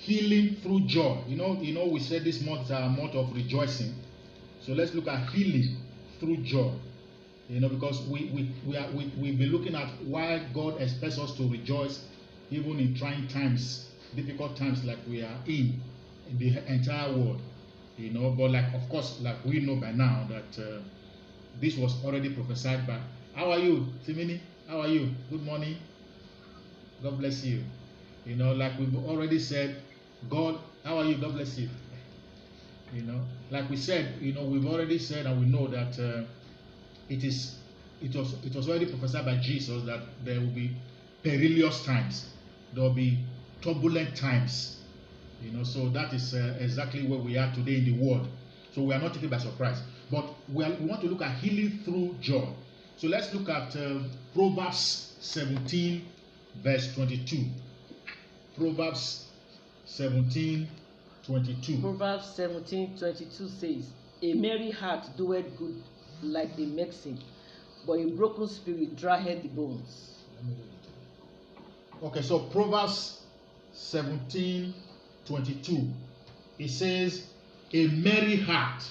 healing through joy. We said this month is our month of rejoicing. So let's look at healing through joy. Because we've been looking at why God expects us to rejoice even in trying times, difficult times like we are in the entire world. But of course, like we know by now that this was already prophesied by. How are you, Timini? How are you? Good morning. God bless you. Like we've already said, God, how are you? God bless you. Like we said, we've already said and we know that it was already prophesied by Jesus that there will be perilous times, there will be turbulent times. So that is exactly where we are today in the world. So we are not taken by surprise, but we want to look at healing through joy. So let's look at Proverbs 17 verse 22. Proverbs 17:22. Proverbs 17:22 says, "A merry heart doeth good like the medicine, but a broken spirit drieth the bones." Okay, so Proverbs 17:22. It says, "A merry heart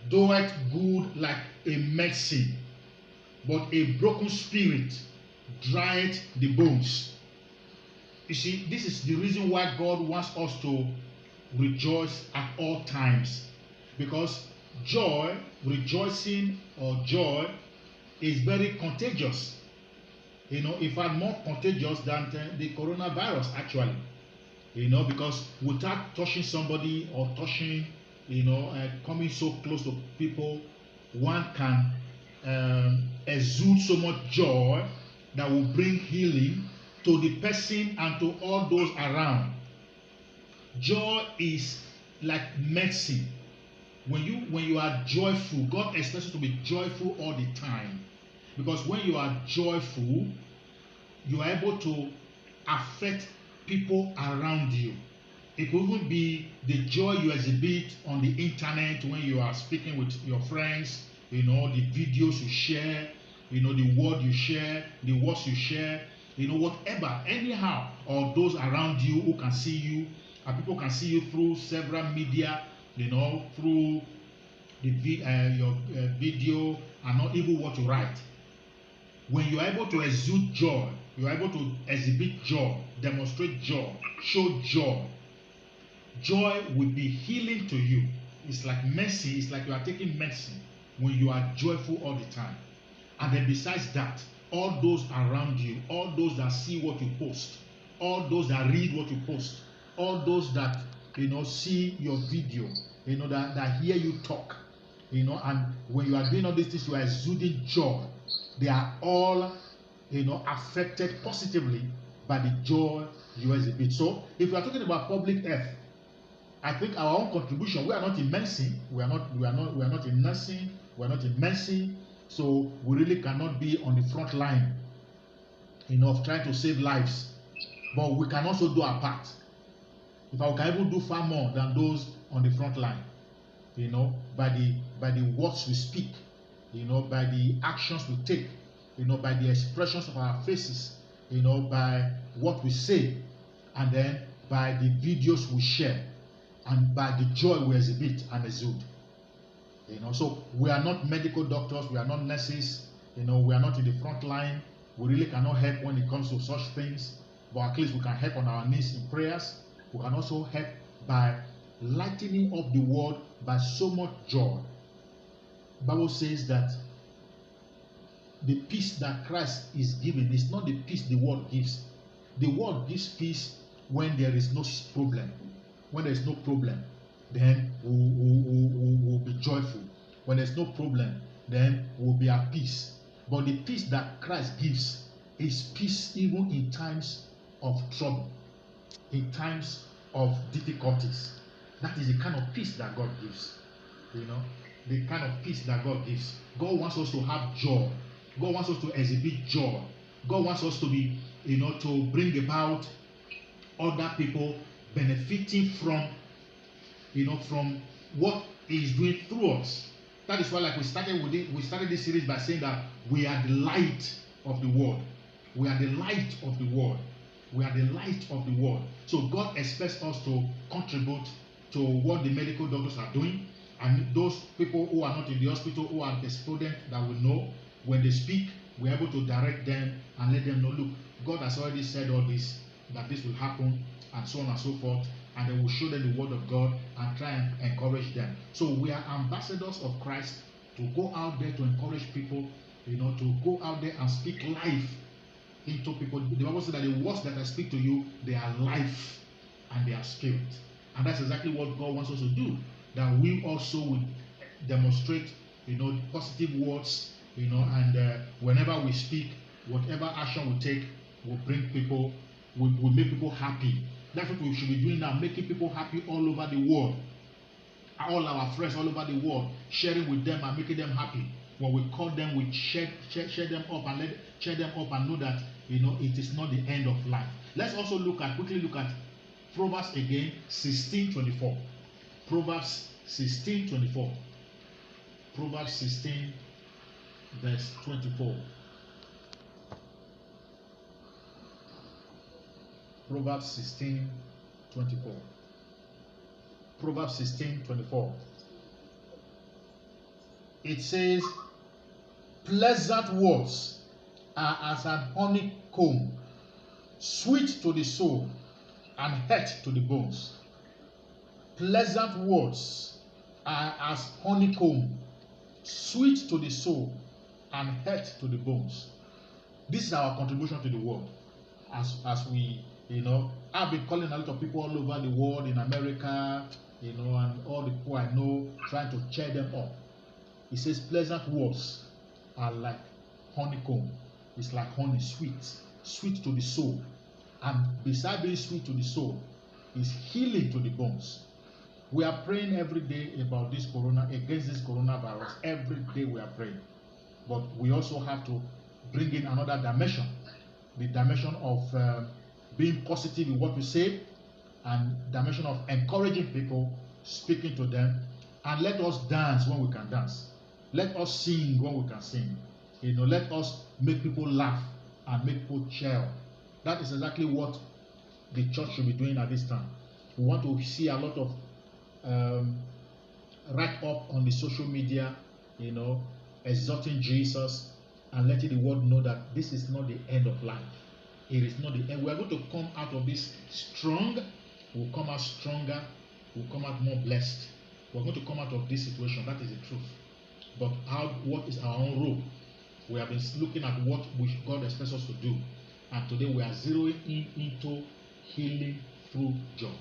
doeth good like a medicine, but a broken spirit drieth the bones." You see, this is the reason why God wants us to rejoice at all times. Because joy, rejoicing or joy is very contagious. In fact, more contagious than the coronavirus actually. Because without touching somebody or touching, coming so close to people, one can exude so much joy that will bring healing to the person and to all those around. Joy is like medicine. When you are joyful, God expects you to be joyful all the time. Because when you are joyful, you are able to affect people around you. It could even be the joy you exhibit on the internet when you are speaking with your friends, the videos you share, the word you share, the words you share, whatever, anyhow, or those around you who can see you, and people can see you through several media, through your video, and not even what you write. When you are able to exude joy, you are able to exhibit joy, demonstrate joy, show joy. Joy will be healing to you. It's like mercy. It's like you are taking medicine when you are joyful all the time. And then besides that, all those around you, all those that see what you post, all those that read what you post, all those that see your video, that hear you talk, and when you are doing all these things, you are exuding joy. They are all affected positively by the joy you exhibit. So if we are talking about public health, I think our own contribution, we are not in medicine, we are not in nursing, we are not in medicine, so we really cannot be on the front line of trying to save lives. But we can also do our part. In fact, we can even do far more than those on the front line, by the words we speak, by the actions we take, by the expressions of our faces, by what we say, and then by the videos we share, and by the joy we exhibit and exude. So we are not medical doctors, we are not nurses, we are not in the front line. We really cannot help when it comes to such things, but at least we can help on our knees in prayers. We can also help by lightening up the world by so much joy. The Bible says that the peace that Christ is giving is not the peace the world gives. The world gives peace when there is no problem. When there is no problem, then we'll be joyful. When there's no problem, then we'll be at peace. But the peace that Christ gives is peace even in times of trouble, in times of difficulties. That is the kind of peace that God gives. The kind of peace that God gives. God wants us to have joy. God wants us to exhibit joy. God wants us to be, to bring about other people benefiting from, from what He is doing through us. That is why, like we started this series by saying that we are the light of the world. We are the light of the world. We are the light of the world. So God expects us to contribute to what the medical doctors are doing. And those people who are not in the hospital, who are the students that we know, when they speak, we're able to direct them and let them know, look, God has already said all this, that this will happen, and so on and so forth. And then we'll show them the word of God and try and encourage them. So we are ambassadors of Christ to go out there to encourage people, to go out there and speak life into people. The Bible says that the words that I speak to you, they are life and they are spirit. And that's exactly what God wants us to do. That we also will demonstrate, positive words, and whenever we speak, whatever action we take will bring people, will make people happy. That's what we should be doing now, making people happy all over the world. All our friends all over the world, sharing with them and making them happy. When we call them, we cheer them up and know that it is not the end of life. Let's also quickly look at Proverbs again, 16:24. Proverbs 16:24. Proverbs 16, verse 24. Proverbs 16:24. Proverbs 16:24. It says, pleasant words are as an honeycomb, sweet to the soul and health to the bones. Pleasant words are as honeycomb, sweet to the soul and health to the bones. This is our contribution to the world. As we, I've been calling a lot of people all over the world, in America, and all the people I know, trying to cheer them up. It says pleasant words are like honeycomb. It's like honey, sweet to the soul. And beside being sweet to the soul, is healing to the bones. We are praying every day about against this coronavirus. Every day we are praying. But we also have to bring in another dimension. The dimension of being positive in what we say, and dimension of encouraging people, speaking to them, and let us dance when we can dance. Let us sing when we can sing. Let us make people laugh and make people cheer. That is exactly what the church should be doing at this time. We want to see a lot of write up on the social media, exalting Jesus and letting the world know that this is not the end of life. It is not the end. We are going to come out of this strong. We'll come out stronger. We'll come out more blessed. We're going to come out of this situation. That is the truth. But what is our own role? We have been looking at what God expects us to do. And today we are zeroing in into healing through joy.